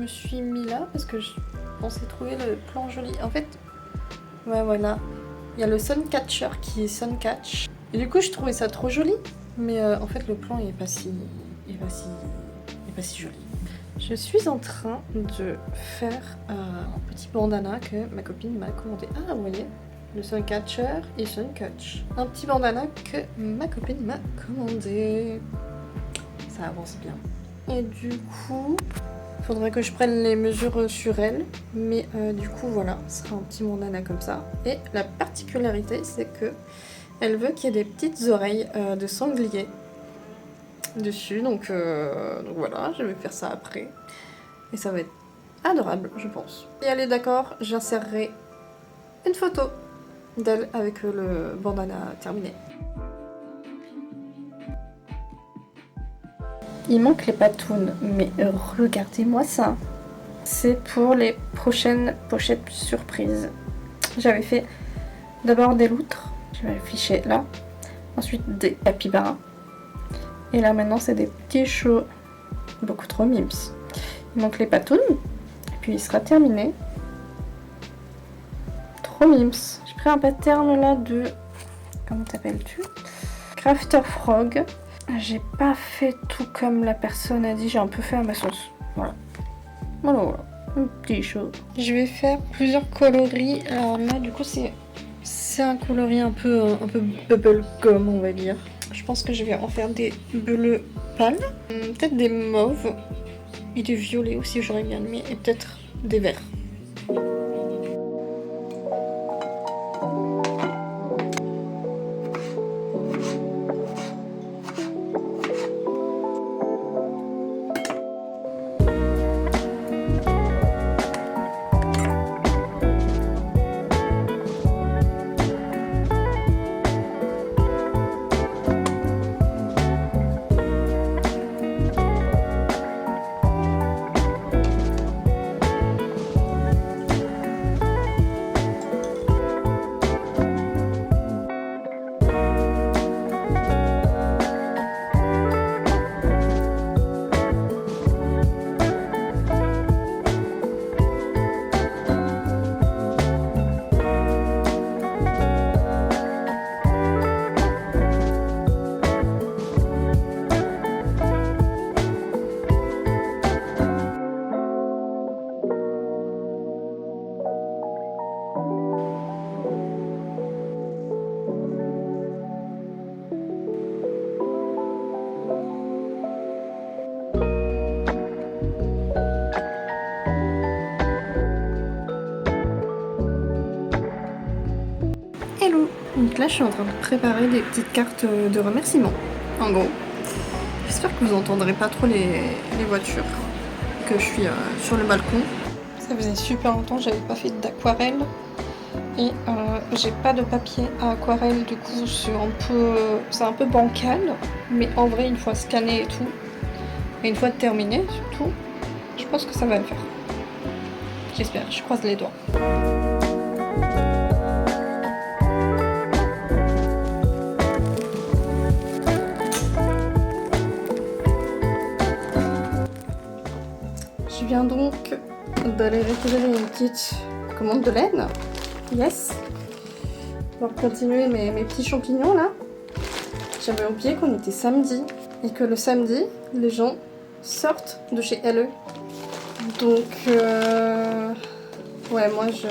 me suis mis là parce que je pensais trouver le plan joli. En fait, ouais voilà, il y a le Suncatcher qui est Suncatch. Et du coup je trouvais ça trop joli, mais en fait le plan il est pas si joli. Je suis en train de faire un petit bandana que ma copine m'a commandé. Ah vous voyez, le Suncatcher et Suncatch. Un petit bandana que ma copine m'a commandé. Ça avance bien. Et du coup, il faudrait que je prenne les mesures sur elle. Mais du coup, voilà, ce sera un petit bandana comme ça. Et la particularité, c'est que elle veut qu'il y ait des petites oreilles de sanglier dessus. Donc voilà, je vais faire ça après. Et ça va être adorable, je pense. Si elle est d'accord, j'insérerai une photo d'elle avec le bandana terminé. Il manque les patounes, mais regardez-moi ça. C'est pour les prochaines pochettes surprises. J'avais fait d'abord des loutres, je vais afficher là. Ensuite des capybaras. Et là maintenant c'est des petits chauds. Beaucoup trop mimes. Il manque les patounes. Et puis il sera terminé. Trop mimes. J'ai pris un pattern là de... Comment t'appelles-tu? Crafter Frog. J'ai pas fait tout comme la personne a dit, j'ai un peu fait à ma sauce. Voilà. Voilà, un petit chaud. Je vais faire plusieurs coloris. Alors là, du coup, c'est un coloris un peu bubblegum, on va dire. Je pense que je vais en faire des bleus pâles. Peut-être des mauves. Et des violets aussi, j'aurais bien aimé. Et peut-être des verts. Hello! Donc là, je suis en train de préparer des petites cartes de remerciement, en gros. J'espère que vous entendrez pas trop les voitures, que je suis sur le balcon. Ça faisait super longtemps que j'avais pas fait d'aquarelle. Et j'ai pas de papier à aquarelle, du coup c'est un peu bancal. Mais en vrai, une fois scanné et tout, et une fois terminé surtout, je pense que ça va le faire. J'espère, je croise les doigts. Je viens donc d'aller récupérer une petite commande de laine. Yes. Pour continuer mes petits champignons là. J'avais oublié qu'on était samedi et que le samedi, les gens sortent de chez LE. Donc, ouais, moi je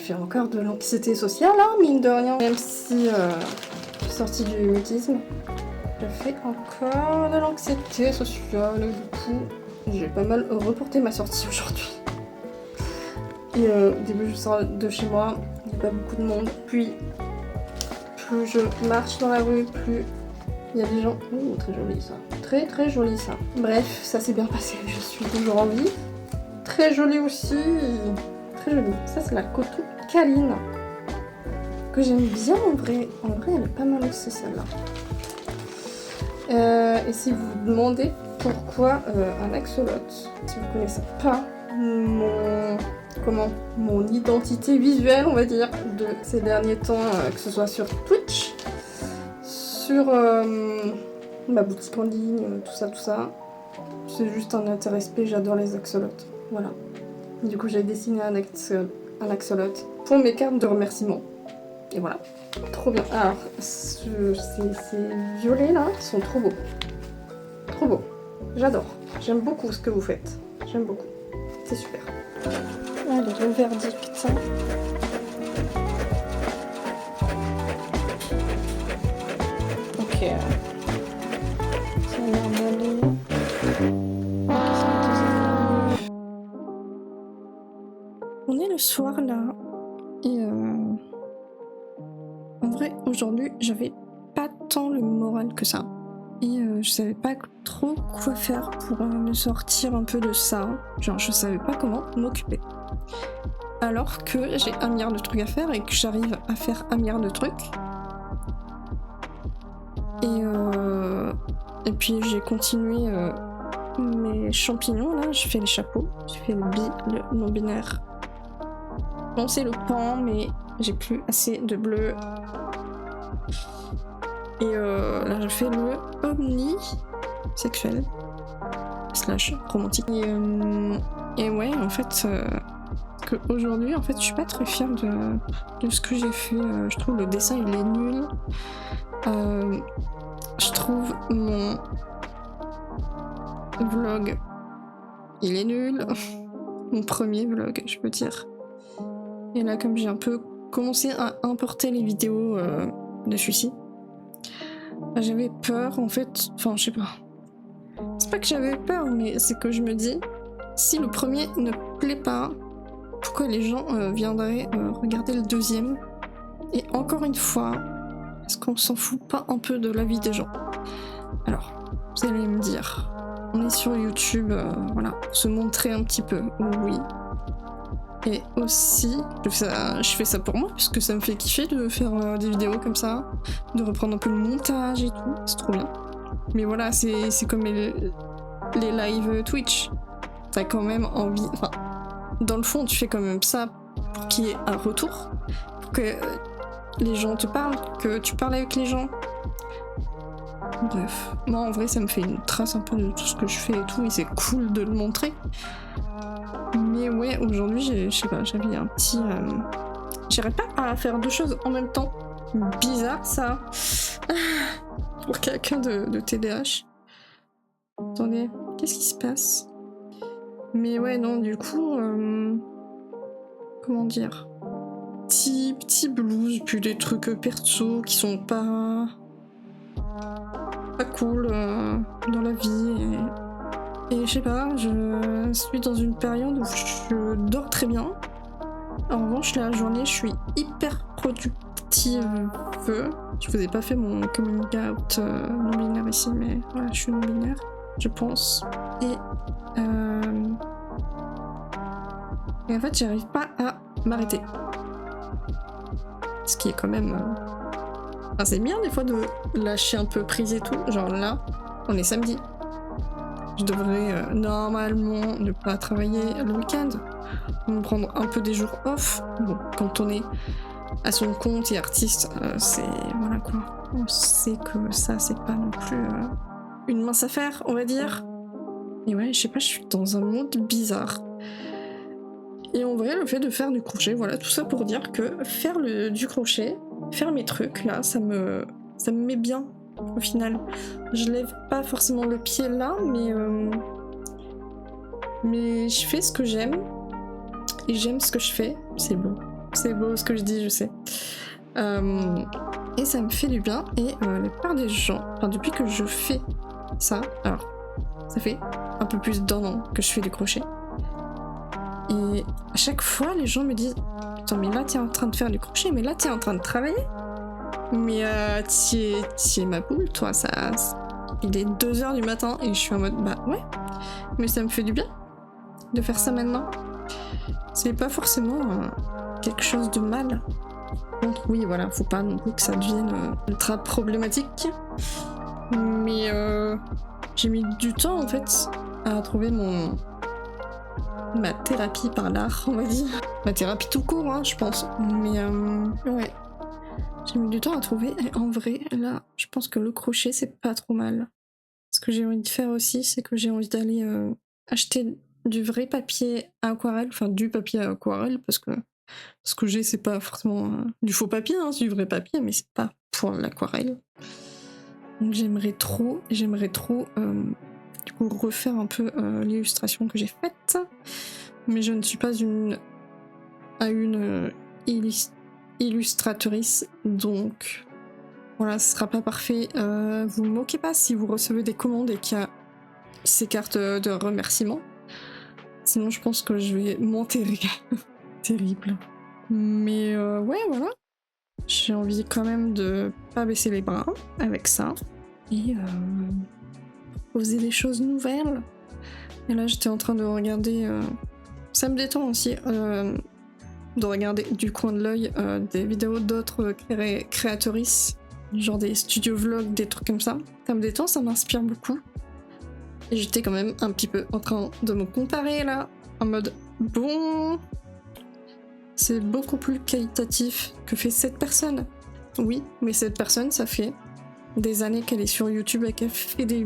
fais encore de l'anxiété sociale, hein, mine de rien. Même si je suis sortie du mutisme, je fais encore de l'anxiété sociale. Et du coup, j'ai pas mal reporté ma sortie aujourd'hui. Et au début, je sors de chez moi, il n'y a pas beaucoup de monde. Puis, plus je marche dans la rue, plus il y a des gens. Oh, très joli ça. Très très joli ça. Bref, ça s'est bien passé. Je suis toujours en vie. Très joli aussi. Très joli. Ça, c'est la coton Caline. Que j'aime bien en vrai. En vrai, elle est pas mal aussi celle-là. Et si vous vous demandez pourquoi un axolot, si vous connaissez pas mon identité visuelle, on va dire, de ces derniers temps, que ce soit sur Twitch, sur ma boutique en ligne, tout ça, c'est juste un intérêt spé, j'adore les axolotes. Voilà. Du coup, j'ai dessiné un axolote pour mes cartes de remerciement. Et voilà. Trop bien. Alors, ces violets là sont trop beaux. Trop beaux. J'adore. J'aime beaucoup ce que vous faites. J'aime beaucoup. C'est super. Allez, le verdict. Ok. Ça a l'air d'aller. On est le soir là. Et en vrai, aujourd'hui, j'avais pas tant le moral que ça. Et je savais pas trop quoi faire pour me sortir un peu de ça. Genre, je savais pas comment m'occuper. Alors que j'ai un milliard de trucs à faire et que j'arrive à faire un milliard de trucs. Et puis j'ai continué mes champignons là. J'ai fait les chapeaux, j'ai fait le non-binaire. Bon, c'est le pan, mais j'ai plus assez de bleu. Et là, je fais le omnisexuel / romantique. Et ouais, en fait, aujourd'hui, en fait, je suis pas très fière de ce que j'ai fait. Je trouve le dessin, il est nul. Je trouve mon vlog, il est nul. Mon premier vlog, je peux dire. Et là, comme j'ai un peu commencé à importer les vidéos de celui-ci, j'avais peur, en fait, enfin, je sais pas. C'est pas que j'avais peur, mais c'est que je me dis, si le premier ne plaît pas, pourquoi les gens viendraient regarder le deuxième? Et encore une fois, est-ce qu'on s'en fout pas un peu de la vie des gens? Alors, vous allez me dire, on est sur YouTube, voilà, pour se montrer un petit peu, oui. Et aussi, je fais ça pour moi, puisque ça me fait kiffer de faire des vidéos comme ça, de reprendre un peu le montage et tout, c'est trop bien. Mais voilà, c'est comme les lives Twitch. T'as quand même envie, enfin, dans le fond, tu fais quand même ça pour qu'il y ait un retour, pour que les gens te parlent, que tu parles avec les gens. Bref, moi en vrai, ça me fait une trace un peu de tout ce que je fais et tout, et c'est cool de le montrer. Mais ouais, aujourd'hui, je sais pas, j'avais un petit... J'arrive pas à faire deux choses en même temps. Bizarre, ça. Pour quelqu'un de TDAH. Attendez, qu'est-ce qui se passe? Mais ouais, non, du coup... comment dire? Petit blues, puis des trucs perso qui sont pas cool dans la vie. Et je sais pas, je suis dans une période où je dors très bien. En revanche, la journée, je suis hyper productive. Je vous ai pas fait mon coming out non-binaire ici, mais voilà, je suis non-binaire, je pense. Et en fait, j'arrive pas à m'arrêter. Ce qui est quand même... Enfin, c'est bien des fois de lâcher un peu prise et tout. Genre là, on est samedi. Je devrais normalement ne pas travailler le week-end, me prendre un peu des jours off. Bon, quand on est à son compte et artiste, c'est... voilà quoi. On sait que ça, c'est pas non plus une mince affaire, on va dire. Et ouais, je sais pas, je suis dans un monde bizarre. Et en vrai, le fait de faire du crochet, voilà, tout ça pour dire que faire du crochet, faire mes trucs, là, ça me met bien. Au final, je lève pas forcément le pied là, mais je fais ce que j'aime et j'aime ce que je fais. C'est beau ce que je dis, je sais. Et ça me fait du bien. Et la plupart des gens, enfin depuis que je fais ça, alors ça fait un peu plus d'1 an que je fais du crochet. Et à chaque fois, les gens me disent attends, mais là t'es en train de faire du crochet, mais là t'es en train de travailler. Mais t'y es ma poule, toi, ça... Il est 2h du matin et je suis en mode, bah ouais, mais ça me fait du bien de faire ça maintenant. C'est pas forcément quelque chose de mal. Donc oui, voilà, faut pas non plus que ça devienne ultra problématique. Mais j'ai mis du temps, en fait, à trouver ma thérapie par l'art, on va dire. Ma thérapie tout court, hein, je pense. Mais ouais. J'ai mis du temps à trouver, et en vrai, là, je pense que le crochet, c'est pas trop mal. Ce que j'ai envie de faire aussi, c'est que j'ai envie d'aller acheter du vrai papier aquarelle, enfin du papier aquarelle, parce que ce que j'ai, c'est pas forcément du faux papier, hein, c'est du vrai papier, mais c'est pas pour l'aquarelle. Donc j'aimerais trop du coup refaire un peu l'illustration que j'ai faite, mais je ne suis pas une illustratrice, donc voilà, ce sera pas parfait. Vous moquez pas si vous recevez des commandes et qu'il y a ces cartes de remerciement. Sinon, je pense que je vais m'enterrer. Terrible. Mais ouais, voilà. J'ai envie quand même de pas baisser les bras avec ça. Et poser des choses nouvelles. Et là, j'étais en train de regarder... Ça me détend aussi de regarder du coin de l'œil des vidéos d'autres créatrices, genre des studios vlogs, des trucs comme ça. Ça me détend, ça m'inspire beaucoup. Et j'étais quand même un petit peu en train de me comparer là, en mode bon, c'est beaucoup plus qualitatif que fait cette personne. Oui, mais cette personne, ça fait des années qu'elle est sur YouTube et qu'elle fait des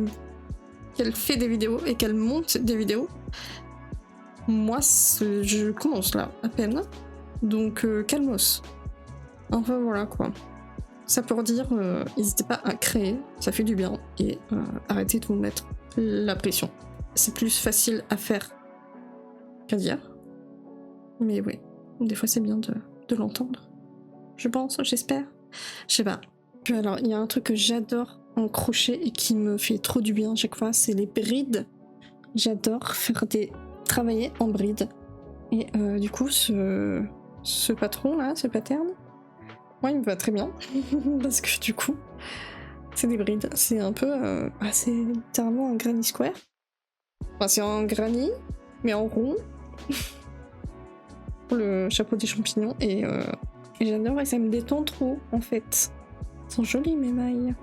vidéos et qu'elle monte des vidéos. Moi, je commence là, à peine. Donc, calmos. Enfin, voilà quoi. Ça pour dire, n'hésitez pas à créer, ça fait du bien. Et arrêtez de vous mettre la pression. C'est plus facile à faire qu'à dire. Mais oui, des fois c'est bien de l'entendre. Je pense, j'espère. Je sais pas. Alors, il y a un truc que j'adore en crochet et qui me fait trop du bien à chaque fois, c'est les brides. J'adore travailler en brides. Et du coup, ce patron là, ce pattern, moi il me va très bien. Parce que du coup, c'est des brides. C'est un peu... c'est littéralement un granny square. Enfin, c'est un granny, mais en rond. Pour le chapeau des champignons. Et j'adore et ça me détend trop en fait. Elles sont jolies mes mailles.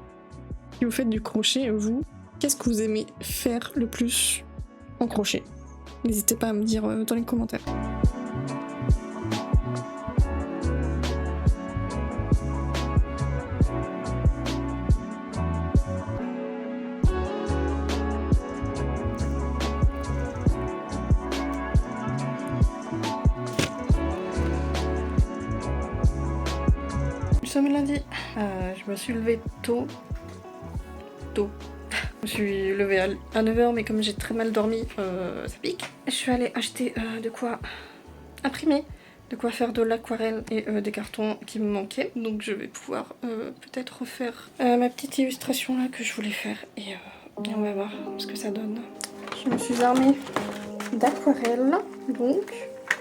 Si vous faites du crochet, vous, qu'est-ce que vous aimez faire le plus en crochet? N'hésitez pas à me dire dans les commentaires. Nous sommes lundi. Je me suis levée tôt. Je me suis levée à 9h, mais comme j'ai très mal dormi, ça pique. Je suis allée acheter de quoi imprimer, de quoi faire de l'aquarelle et des cartons qui me manquaient. Donc je vais pouvoir peut-être refaire ma petite illustration là que je voulais faire. Et on va voir ce que ça donne. Je me suis armée d'aquarelle, donc,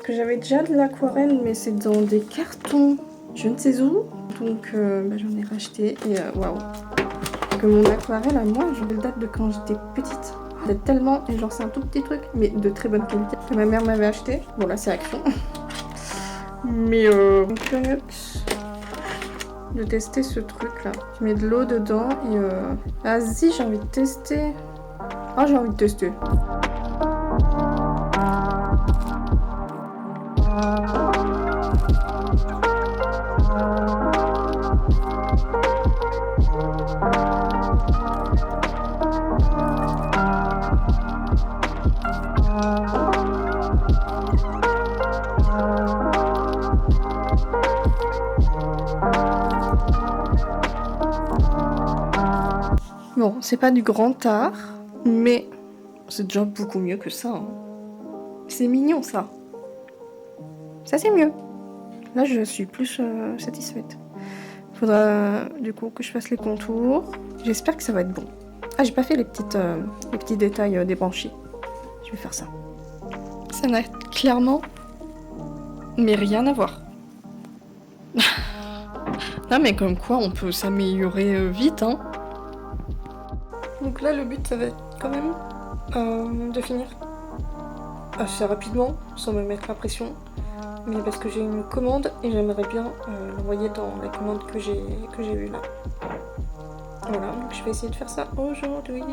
que j'avais déjà de l'aquarelle, mais c'est dans des cartons je ne sais où. Donc j'en ai racheté et waouh. Que mon aquarelle à moi, elle date de quand j'étais petite. C'est tellement, et genre c'est un tout petit truc, mais de très bonne qualité, que ma mère m'avait acheté. Bon là c'est Action. Mais curieux de tester ce truc là. Tu mets de l'eau dedans et vas-y, j'ai envie de tester. Ah, j'ai envie de tester. Bon, c'est pas du grand art, mais c'est déjà beaucoup mieux que ça. Hein. C'est mignon ça. Ça c'est mieux. Là je suis plus satisfaite. Faudra du coup que je fasse les contours. J'espère que ça va être bon. Ah, j'ai pas fait les petits détails des branchies. Je vais faire ça. Ça n'a clairement mais rien à voir. Non mais comme quoi on peut s'améliorer vite hein. Donc là le but ça va être quand même de finir assez rapidement sans me mettre la pression. Mais parce que j'ai une commande et j'aimerais bien l'envoyer dans la commande que j'ai eue là. Voilà, donc je vais essayer de faire ça aujourd'hui.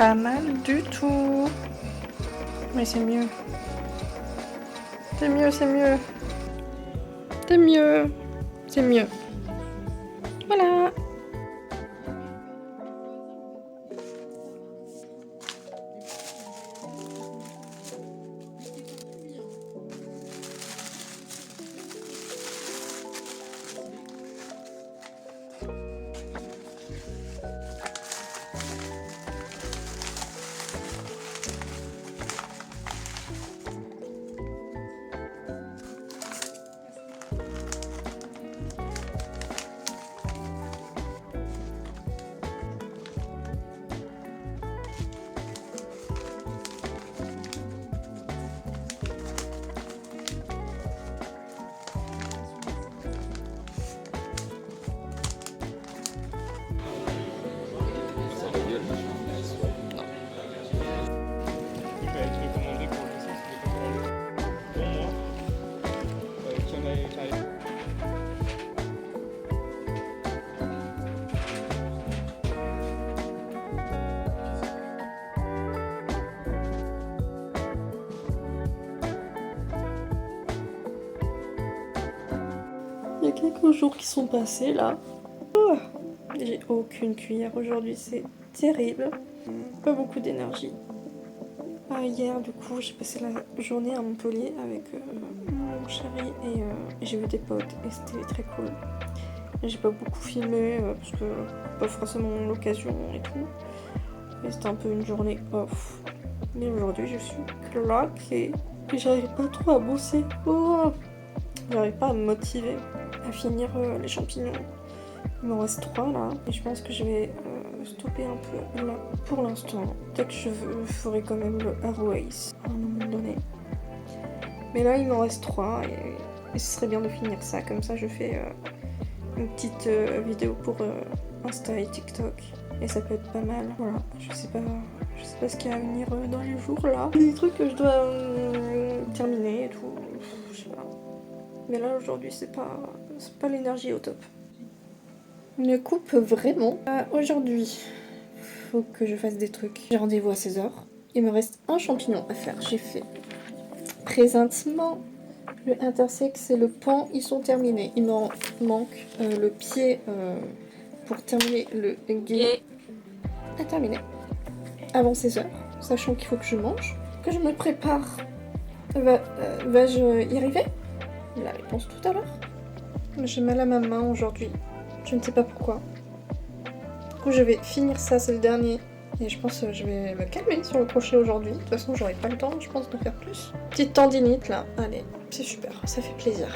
pas mal du tout. Mais c'est mieux. C'est mieux, c'est mieux. C'est mieux. C'est mieux. Voilà. Il y a quelques jours qui sont passés là. Oh, j'ai aucune cuillère aujourd'hui, c'est terrible. Pas beaucoup d'énergie. Hier, du coup, j'ai passé la journée à Montpellier avec mon chéri et j'ai vu des potes et c'était très cool. J'ai pas beaucoup filmé parce que pas forcément l'occasion et tout. Et c'était un peu une journée off. Mais aujourd'hui, je suis claquée et j'arrive pas trop à bosser. Oh, j'arrive pas à me motiver à finir les champignons. Il m'en reste 3 là et je pense que je vais stopper un peu là pour l'instant. Peut-être que je ferai quand même le Airways à un moment donné. Mais là il m'en reste 3 et ce serait bien de finir ça. Comme ça je fais une petite vidéo pour Insta et TikTok. Et ça peut être pas mal. Voilà, je sais pas ce qu'il y a à venir dans les jours là. Des trucs que je dois terminer et tout. Je sais pas. Mais là aujourd'hui c'est pas l'énergie au top. Une coupe vraiment. Aujourd'hui, faut que je fasse des trucs. J'ai rendez-vous à 16h. Il me reste un champignon à faire. J'ai fait présentement le intersexe et le pan, ils sont terminés. Il m'en manque le pied pour terminer le guet à terminer avant 16h, sachant qu'il faut que je mange, que je me prépare. Vais-je y arriver? La réponse tout à l'heure. J'ai mal à ma main aujourd'hui. Je ne sais pas pourquoi. Du coup, je vais finir ça, c'est le dernier. Et je pense que je vais me calmer sur le crochet aujourd'hui. De toute façon, j'aurai pas le temps, je pense, de faire plus. Petite tendinite là. Allez, c'est super, ça fait plaisir.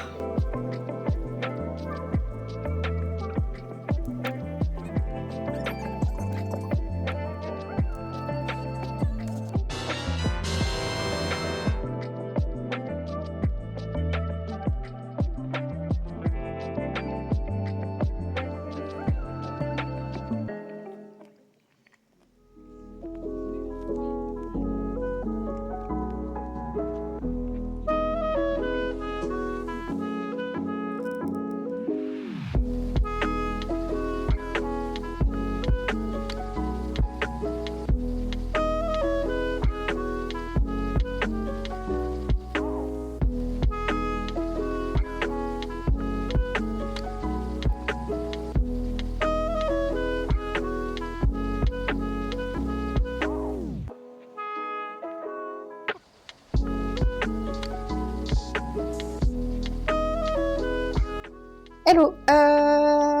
Hello,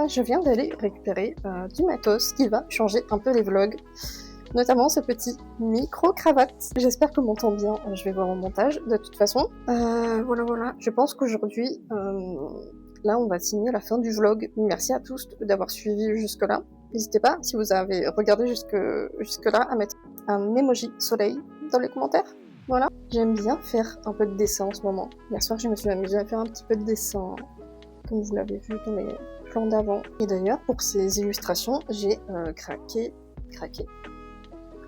je viens d'aller récupérer du matos qui va changer un peu les vlogs, notamment ce petit micro-cravate. J'espère que m'entend bien, je vais voir au montage de toute façon. Voilà, je pense qu'aujourd'hui, là on va signer la fin du vlog. Merci à tous d'avoir suivi jusque-là. N'hésitez pas, si vous avez regardé jusque-là, à mettre un emoji soleil dans les commentaires. Voilà, j'aime bien faire un peu de dessin en ce moment. Hier soir je me suis amusée à faire un petit peu de dessin, comme vous l'avez vu dans les plans d'avant. Et d'ailleurs, pour ces illustrations, j'ai craqué.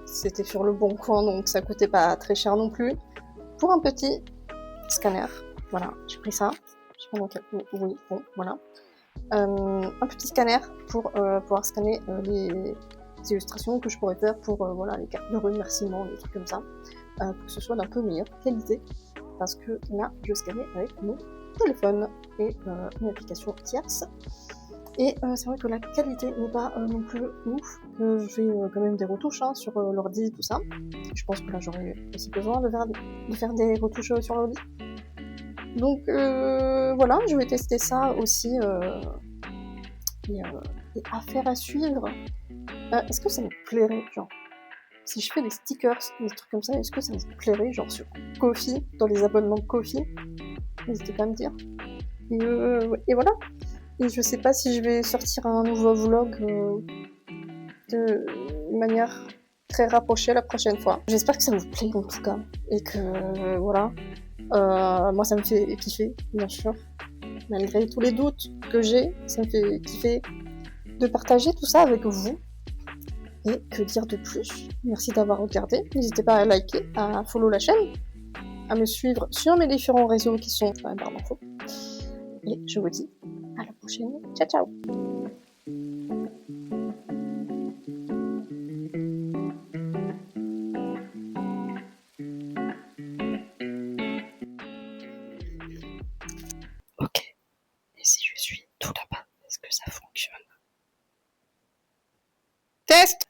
C'était sur le bon coin, donc ça coûtait pas très cher non plus. Pour un petit scanner, voilà, j'ai pris ça. Je sais pas dans quel... Oui, bon, voilà. Un petit scanner pour pouvoir scanner les petites illustrations que je pourrais faire pour voilà, les cartes de remerciement, des trucs comme ça, pour que ce soit d'un peu meilleure qualité, parce que là, je scannais avec mon téléphone et une application tierce. Et c'est vrai que la qualité n'est pas non plus ouf, que je fais quand même des retouches sur l'ordi, tout ça. Je pense que là j'aurais aussi besoin de faire des retouches sur l'ordi. Donc voilà, je vais tester ça aussi. Et affaire à suivre. Est-ce que ça me plairait, genre, si je fais des stickers, des trucs comme ça, est-ce que ça me plairait, genre sur Ko-fi, dans les abonnements de Ko-fi? N'hésitez pas à me dire. Et voilà. Et je sais pas si je vais sortir un nouveau vlog de manière très rapprochée la prochaine fois. J'espère que ça vous plaît en tout cas. Et que voilà. Moi ça me fait kiffer, bien sûr. Malgré tous les doutes que j'ai, ça me fait kiffer de partager tout ça avec vous. Et que dire de plus? Merci d'avoir regardé. N'hésitez pas à liker, à follow la chaîne, à me suivre sur mes différents réseaux qui sont dans la barre d'infos. Et je vous dis à la prochaine. Ciao ciao! Ok. Et si je suis tout là-bas, est-ce que ça fonctionne? Test!